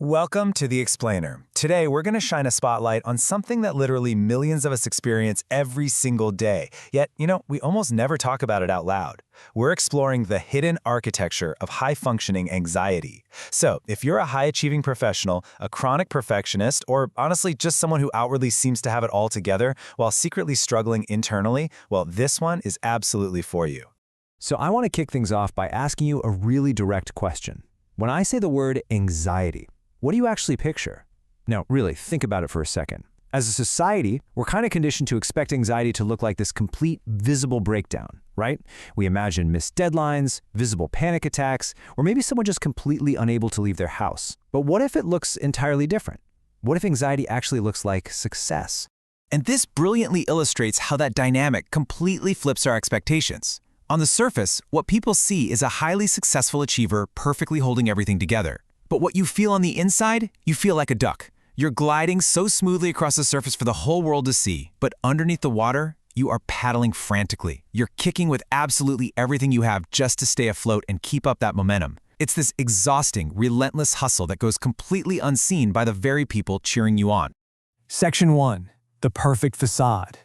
Welcome to The Explainer. Today, we're going to shine a spotlight on something that literally millions of us experience every single day. Yet, we almost never talk about it out loud. We're exploring the hidden architecture of high-functioning anxiety. So, if you're a high-achieving professional, a chronic perfectionist, or honestly just someone who outwardly seems to have it all together while secretly struggling internally, well, this one is absolutely for you. So I want to kick things off by asking you a really direct question. When I say the word anxiety, what do you actually picture? Now, really, think about it for a second. As a society, we're kind of conditioned to expect anxiety to look like this complete, visible breakdown, right? We imagine missed deadlines, visible panic attacks, or maybe someone just completely unable to leave their house. But what if it looks entirely different? What if anxiety actually looks like success? And this brilliantly illustrates how that dynamic completely flips our expectations. On the surface, what people see is a highly successful achiever perfectly holding everything together. But what you feel on the inside, you feel like a duck. You're gliding so smoothly across the surface for the whole world to see, but underneath the water, you are paddling frantically. You're kicking with absolutely everything you have just to stay afloat and keep up that momentum. It's this exhausting, relentless hustle that goes completely unseen by the very people cheering you on. Section 1. The perfect facade.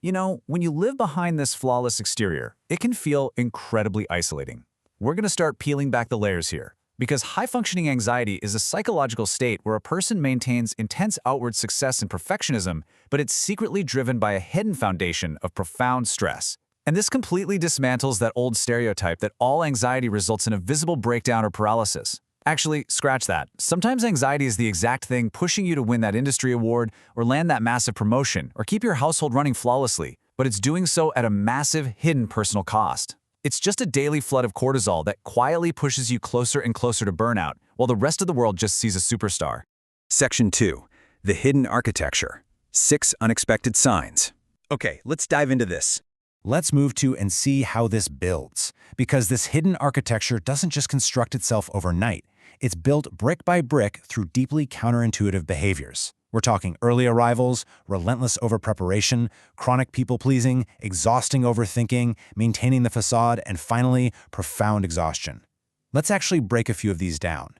When you live behind this flawless exterior, it can feel incredibly isolating. We're going to start peeling back the layers here. Because high-functioning anxiety is a psychological state where a person maintains intense outward success and perfectionism, but it's secretly driven by a hidden foundation of profound stress. And this completely dismantles that old stereotype that all anxiety results in a visible breakdown or paralysis. Actually, scratch that. Sometimes anxiety is the exact thing pushing you to win that industry award or land that massive promotion or keep your household running flawlessly, but it's doing so at a massive, hidden personal cost. It's just a daily flood of cortisol that quietly pushes you closer and closer to burnout, while the rest of the world just sees a superstar. Section 2. The Hidden Architecture. 6 Unexpected Signs. Okay, let's dive into this. Let's move to and see how this builds. Because this hidden architecture doesn't just construct itself overnight. It's built brick by brick through deeply counterintuitive behaviors. We're talking early arrivals, relentless over-preparation, chronic people-pleasing, exhausting overthinking, maintaining the facade, and finally, profound exhaustion. Let's actually break a few of these down.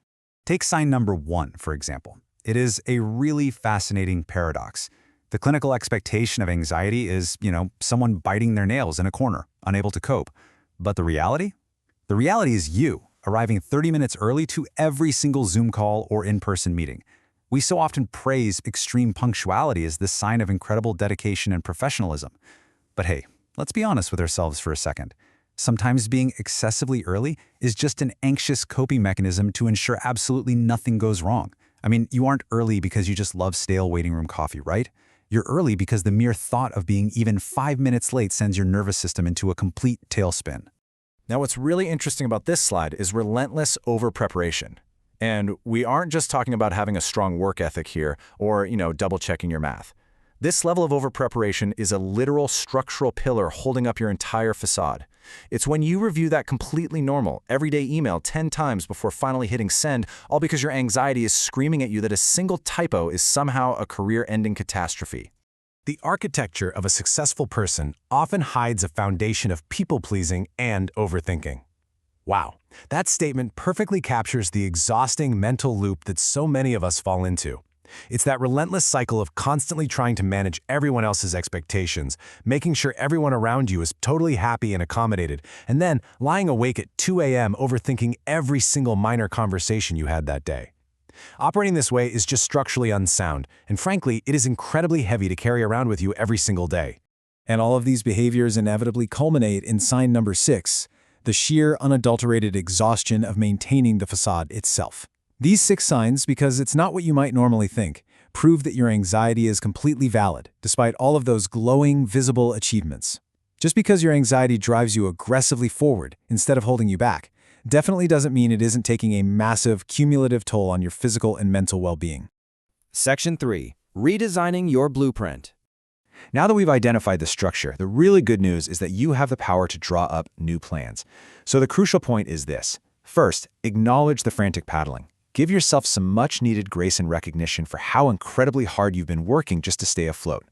Take sign number 1, for example. It is a really fascinating paradox. The clinical expectation of anxiety is, someone biting their nails in a corner, unable to cope. But the reality? The reality is you, arriving 30 minutes early to every single Zoom call or in-person meeting. We so often praise extreme punctuality as the sign of incredible dedication and professionalism. But hey, let's be honest with ourselves for a second. Sometimes being excessively early is just an anxious coping mechanism to ensure absolutely nothing goes wrong. I mean, you aren't early because you just love stale waiting room coffee, right? You're early because the mere thought of being even 5 minutes late sends your nervous system into a complete tailspin. Now, what's really interesting about this slide is relentless over-preparation. And we aren't just talking about having a strong work ethic here or, double-checking your math. This level of over-preparation is a literal structural pillar holding up your entire facade. It's when you review that completely normal, everyday email 10 times before finally hitting send, all because your anxiety is screaming at you that a single typo is somehow a career-ending catastrophe. The architecture of a successful person often hides a foundation of people-pleasing and overthinking. Wow, that statement perfectly captures the exhausting mental loop that so many of us fall into. It's that relentless cycle of constantly trying to manage everyone else's expectations, making sure everyone around you is totally happy and accommodated, and then lying awake at 2 a.m. overthinking every single minor conversation you had that day. Operating this way is just structurally unsound, and frankly, it is incredibly heavy to carry around with you every single day. And all of these behaviors inevitably culminate in sign number 6, the sheer, unadulterated exhaustion of maintaining the facade itself. These 6 signs, because it's not what you might normally think, prove that your anxiety is completely valid, despite all of those glowing, visible achievements. Just because your anxiety drives you aggressively forward instead of holding you back, definitely doesn't mean it isn't taking a massive, cumulative toll on your physical and mental well-being. Section 3. Redesigning your blueprint. Now that we've identified the structure, the really good news is that you have the power to draw up new plans. So the crucial point is this. First, acknowledge the frantic paddling. Give yourself some much-needed grace and recognition for how incredibly hard you've been working just to stay afloat.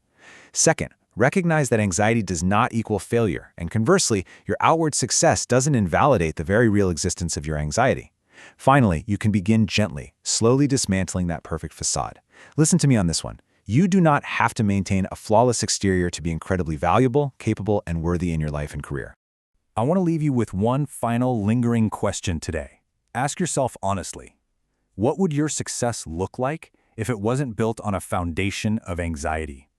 Second, recognize that anxiety does not equal failure, and conversely, your outward success doesn't invalidate the very real existence of your anxiety. Finally, you can begin gently, slowly dismantling that perfect facade. Listen to me on this one. You do not have to maintain a flawless exterior to be incredibly valuable, capable, and worthy in your life and career. I want to leave you with one final lingering question today. Ask yourself honestly, what would your success look like if it wasn't built on a foundation of anxiety?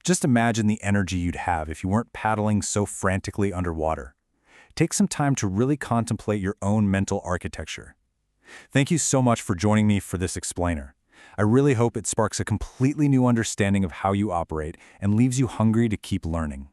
Just imagine the energy you'd have if you weren't paddling so frantically underwater. Take some time to really contemplate your own mental architecture. Thank you so much for joining me for this explainer. I really hope it sparks a completely new understanding of how you operate and leaves you hungry to keep learning.